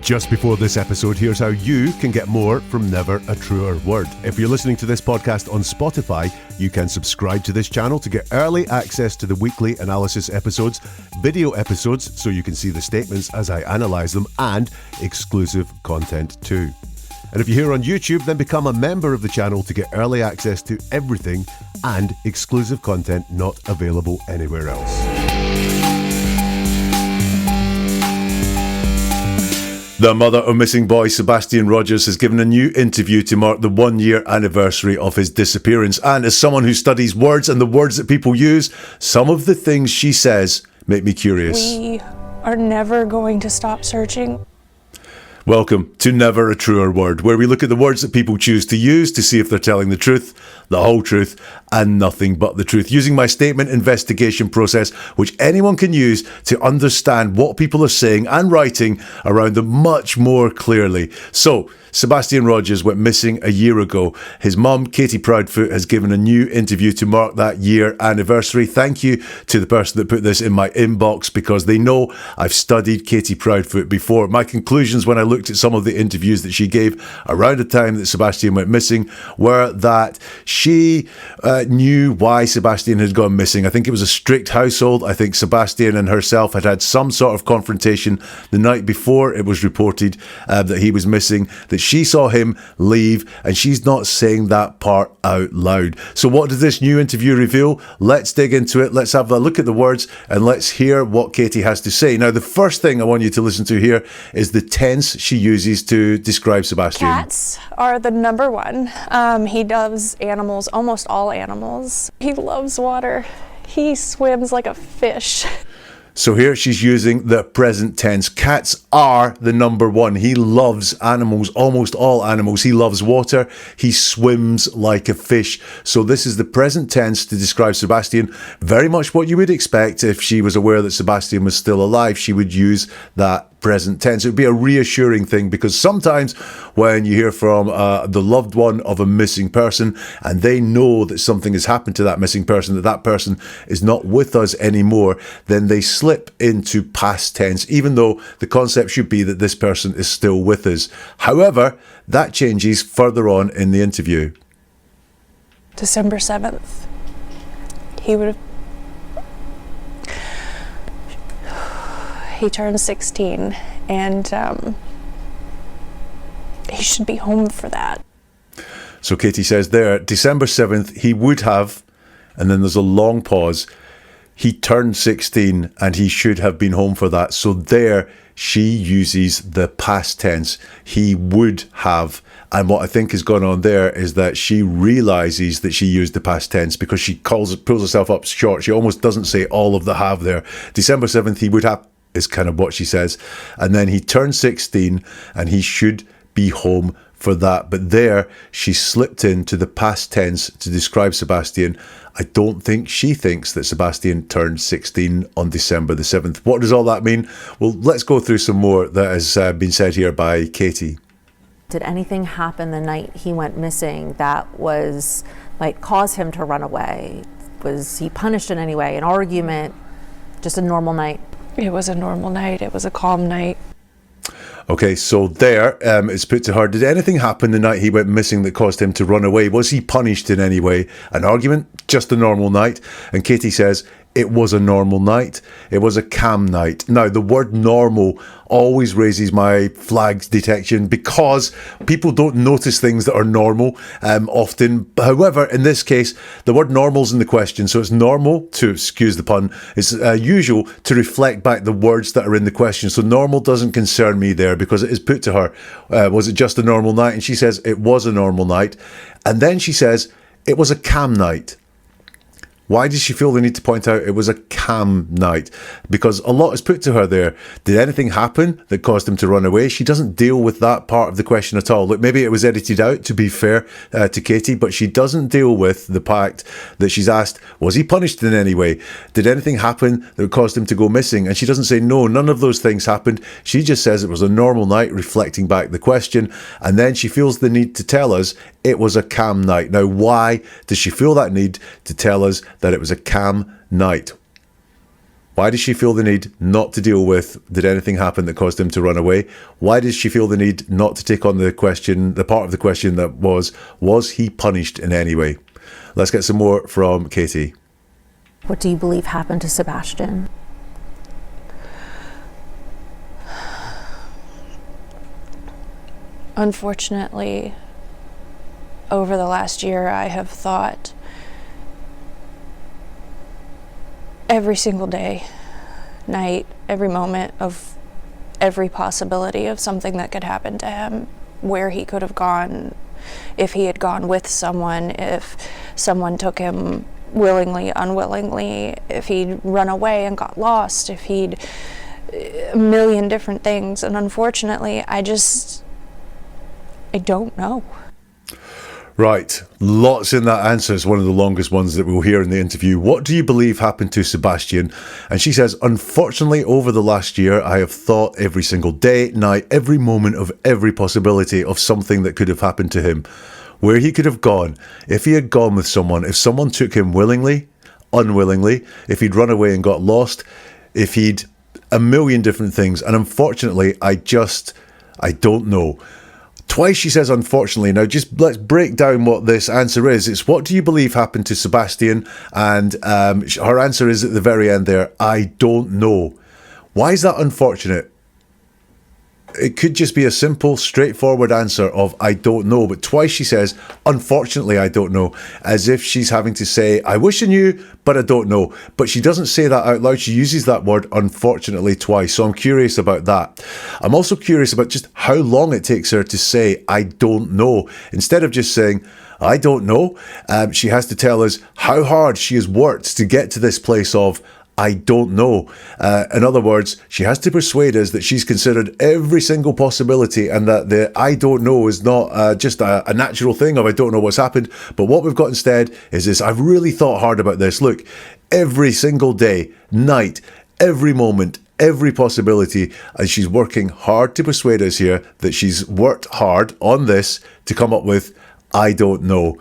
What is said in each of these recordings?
Just before this episode, here's how you can get more from Never a Truer Word. If you're listening to this podcast on Spotify, you can subscribe to this channel to get early access to the weekly analysis episodes, video episodes so you can see the statements as I analyse them, and exclusive content too. And if you're here on YouTube, then become a member of the channel to get early access to everything and exclusive content not available anywhere else. The mother of missing boy Sebastian Rogers has given a new interview to mark the 1-year anniversary of his disappearance. And as someone who studies words and the words that people use, some of the things she says make me curious. We are never going to stop searching. Welcome to Never a Truer Word, where we look at the words that people choose to use to see if they're telling the truth, the whole truth, and nothing but the truth, using my statement investigation process, which anyone can use to understand what people are saying and writing around them much more clearly. So, Sebastian Rogers went missing a year ago. His mum, Katie Proudfoot, has given a new interview to mark that year anniversary. Thank you to the person that put this in my inbox, because they know I've studied Katie Proudfoot before. My conclusions when I looked at some of the interviews that she gave around the time that Sebastian went missing were that she knew why Sebastian had gone missing. I think it was a strict household. I think Sebastian and herself had some sort of confrontation the night before it was reported that he was missing, that she saw him leave, and she's not saying that part out loud. So what does this new interview reveal? Let's dig into it. Let's have a look at the words and let's hear what Katie has to say. Now, the first thing I want you to listen to here is the tense she uses to describe Sebastian. Cats are the number one. He loves animals, almost all animals. He loves water. He swims like a fish. So here she's using the present tense. Cats are the number one. He loves animals, almost all animals. He loves water. He swims like a fish. So this is the present tense to describe Sebastian. Very much what you would expect if she was aware that Sebastian was still alive. She would use that present tense. It would be a reassuring thing, because sometimes when you hear from the loved one of a missing person and they know that something has happened to that missing person, that person is not with us anymore, then they slip into past tense, even though the concept should be that this person is still with us. However, that changes further on in the interview. December 7th, he turned 16, and he should be home for that. So Katie says there, December 7th, he would have, and then there's a long pause, he turned 16 and he should have been home for that. So there she uses the past tense, he would have. And what I think has gone on there is that she realizes that she used the past tense, because she pulls herself up short. She almost doesn't say all of the have there. December 7th, he would have is kind of what she says. And then he turned 16 and he should be home for that. But there she slipped into the past tense to describe Sebastian. I don't think she thinks that Sebastian turned 16 on December the 7th. What does all that mean? Well, let's go through some more that has been said here by Katie. Did anything happen the night he went missing that was like caused him to run away? Was he punished in any way? An argument? Just a normal night? It was a normal night. It was a calm night. Okay, so there it's put to her, did anything happen the night he went missing that caused him to run away? Was he punished in any way? An argument? Just a normal night? And Katie says, it was a normal night. It was a calm night. Now, the word normal always raises my flags detection, because people don't notice things that are normal often. However, in this case, the word normal's in the question. So it's normal to, excuse the pun, it's usual to reflect back the words that are in the question. So normal doesn't concern me there, because it is put to her, was it just a normal night? And she says it was a normal night. And then she says it was a calm night. Why does she feel the need to point out it was a calm night? Because a lot is put to her there. Did anything happen that caused him to run away? She doesn't deal with that part of the question at all. Look, maybe it was edited out, to be fair to Katie, but she doesn't deal with the fact that she's asked, was he punished in any way? Did anything happen that caused him to go missing? And she doesn't say, no, none of those things happened. She just says it was a normal night, reflecting back the question. And then she feels the need to tell us it was a calm night. Now, why does she feel that need to tell us that it was a calm night? Why does she feel the need not to deal with, did anything happen that caused him to run away? Why does she feel the need not to take on the question, the part of the question that was he punished in any way? Let's get some more from Katie. What do you believe happened to Sebastian? Unfortunately, over the last year, I have thought every single day, night, every moment of every possibility of something that could happen to him, where he could have gone, if he had gone with someone, if someone took him willingly, unwillingly, if he'd run away and got lost, if he'd a million different things. And unfortunately, I don't know. Right, lots in that answer. It's one of the longest ones that we'll hear in the interview. What do you believe happened to Sebastian? And she says, unfortunately, over the last year, I have thought every single day, night, every moment of every possibility of something that could have happened to him. Where he could have gone, if he had gone with someone, if someone took him willingly, unwillingly, if he'd run away and got lost, if he'd a million different things. And unfortunately, I don't know. Twice she says unfortunately. Now just let's break down what this answer is. It's what do you believe happened to Sebastian? And her answer is at the very end there, I don't know. Why is that unfortunate? It could just be a simple, straightforward answer of I don't know. But twice she says, unfortunately, I don't know. As if she's having to say, I wish I knew, but I don't know. But she doesn't say that out loud. She uses that word unfortunately twice. So I'm curious about that. I'm also curious about just how long it takes her to say, I don't know. Instead of just saying, I don't know, she has to tell us how hard she has worked to get to this place of, I don't know. In other words, she has to persuade us that she's considered every single possibility and that the I don't know is not just a natural thing of I don't know what's happened. But what we've got instead is this, I've really thought hard about this. Look, every single day, night, every moment, every possibility, and she's working hard to persuade us here that she's worked hard on this to come up with I don't know.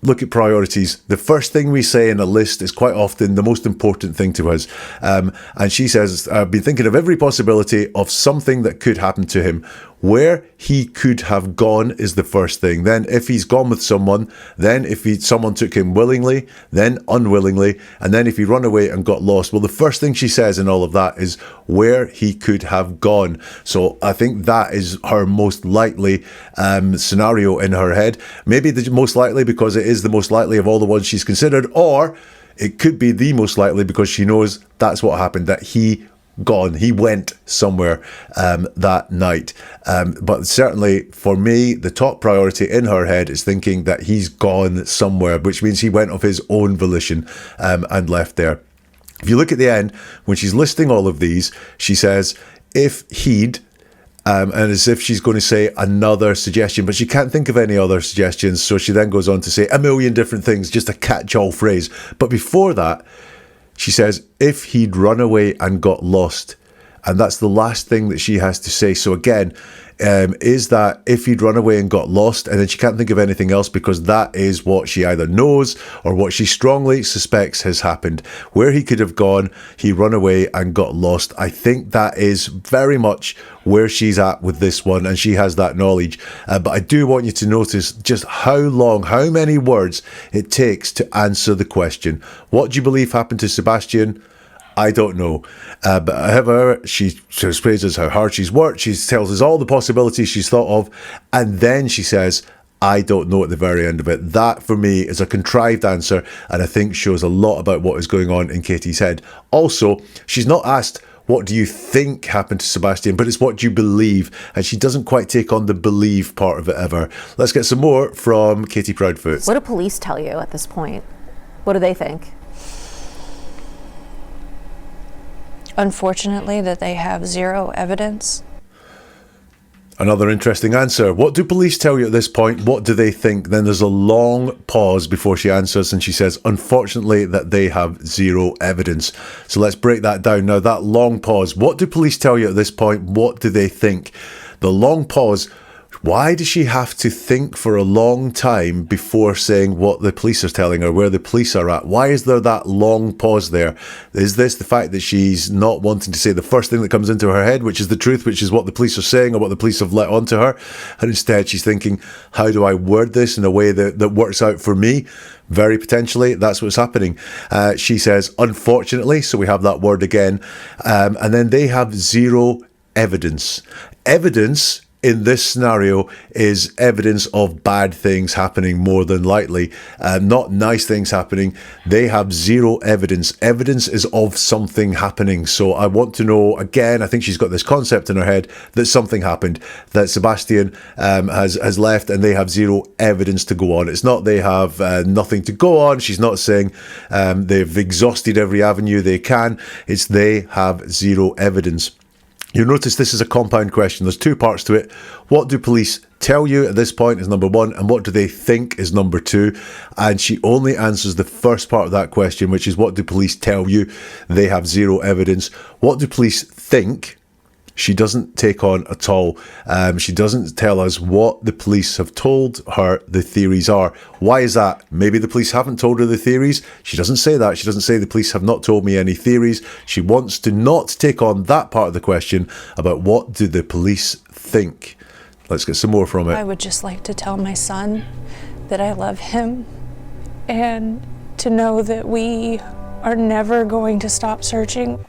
Look at priorities. The first thing we say in a list is quite often the most important thing to us. And she says, I've been thinking of every possibility of something that could happen to him. Where he could have gone is the first thing. Then if he's gone with someone, then if someone took him willingly, then unwillingly, and then if he run away and got lost. Well, the first thing she says in all of that is where he could have gone. So I think that is her most likely scenario in her head. Maybe the most likely because it is the most likely of all the ones she's considered, or it could be the most likely because she knows that's what happened, that he went somewhere that night. But certainly for me, the top priority in her head is thinking that he's gone somewhere, which means he went of his own volition and left there. If you look at the end, when she's listing all of these, she says, if he'd, and as if she's going to say another suggestion, but she can't think of any other suggestions. So she then goes on to say a million different things, just a catch-all phrase. But before that, she says, if he'd run away and got lost. And that's the last thing that she has to say. So again, is that if he'd run away and got lost, and then she can't think of anything else because that is what she either knows or what she strongly suspects has happened. Where he could have gone, he run away and got lost. I think that is very much where she's at with this one, and she has that knowledge. But I do want you to notice just how many words it takes to answer the question. What do you believe happened to Sebastian? I don't know. But however, she praises how hard she's worked. She tells us all the possibilities she's thought of. And then she says, I don't know at the very end of it. That, for me, is a contrived answer. And I think shows a lot about what is going on in Katie's head. Also, she's not asked, what do you think happened to Sebastian? But it's what do you believe? And she doesn't quite take on the believe part of it ever. Let's get some more from Katie Proudfoot. What do police tell you at this point? What do they think? Unfortunately, that they have zero evidence. Another interesting answer. What do police tell you at this point? What do they think? Then there's a long pause before she answers, and she says, unfortunately, that they have zero evidence. So let's break that down. Now, that long pause. What do police tell you at this point? What do they think? The long pause. Why does she have to think for a long time before saying what the police are telling her, where the police are at? Why is there that long pause there? Is this the fact that she's not wanting to say the first thing that comes into her head, which is the truth, which is what the police are saying or what the police have let onto her? And instead she's thinking, how do I word this in a way that works out for me? Very potentially, that's what's happening. She says, unfortunately, so we have that word again. And then they have zero evidence. Evidence in this scenario is evidence of bad things happening, more than likely, not nice things happening. They have zero evidence. Evidence is of something happening. So I want to know, again, I think she's got this concept in her head that something happened, that Sebastian has left, and they have zero evidence to go on. It's not they have nothing to go on. She's not saying they've exhausted every avenue they can. It's they have zero evidence. You'll notice this is a compound question. There's two parts to it. What do police tell you at this point is number one, and what do they think is number two? And she only answers the first part of that question, which is what do police tell you? They have zero evidence. What do police think? She doesn't take on at all. She doesn't tell us what the police have told her the theories are. Why is that? Maybe the police haven't told her the theories. She doesn't say that. She doesn't say the police have not told me any theories. She wants to not take on that part of the question about what do the police think. Let's get some more from it. I would just like to tell my son that I love him and to know that we are never going to stop searching.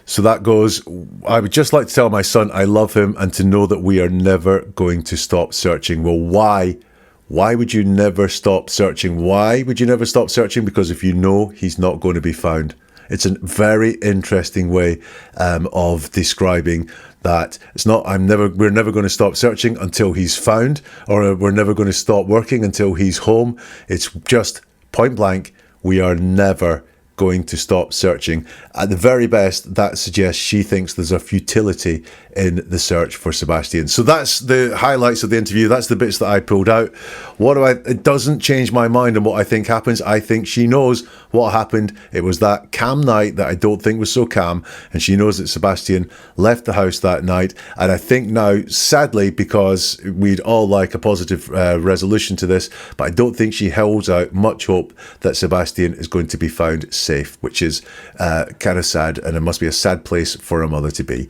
So that goes, I would just like to tell my son I love him and to know that we are never going to stop searching. Well, why? Why would you never stop searching? Why would you never stop searching? Because if you know he's not going to be found. It's a very interesting way of describing that. It's not we're never going to stop searching until he's found, or we're never going to stop working until he's home. It's just point blank, we are never going to stop searching. At the very best, that suggests she thinks there's a futility in the search for Sebastian. So that's the highlights of the interview. That's the bits that I pulled out. It doesn't change my mind on what I think happens. I think she knows what happened. It was that calm night that I don't think was so calm, and she knows that Sebastian left the house that night. And I think now, sadly, because we'd all like a positive resolution to this, but I don't think she holds out much hope that Sebastian is going to be found safe, which is kind of sad, and it must be a sad place for a mother to be.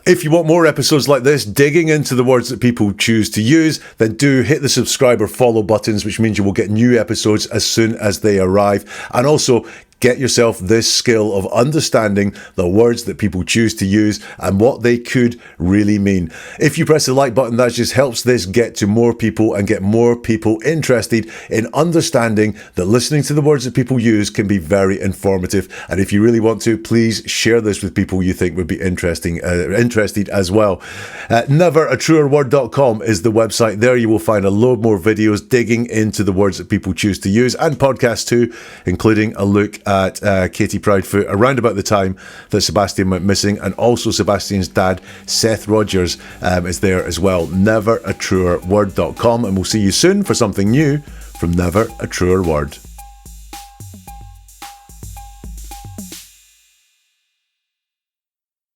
If you want more episodes like this, digging into the words that people choose to use, then do hit the subscribe or follow buttons, which means you will get new episodes as soon as they arrive. And also, get yourself this skill of understanding the words that people choose to use and what they could really mean. If you press the like button, that just helps this get to more people and get more people interested in understanding that listening to the words that people use can be very informative. And if you really want to, please share this with people you think would be interested as well. Neveratruerword.com is the website. There you will find a load more videos digging into the words that people choose to use, and podcasts too, including a look at Katie Proudfoot around about the time that Sebastian went missing, and also Sebastian's dad, Seth Rogers, is there as well. Neveratruerword.com, and we'll see you soon for something new from Never a Truer Word.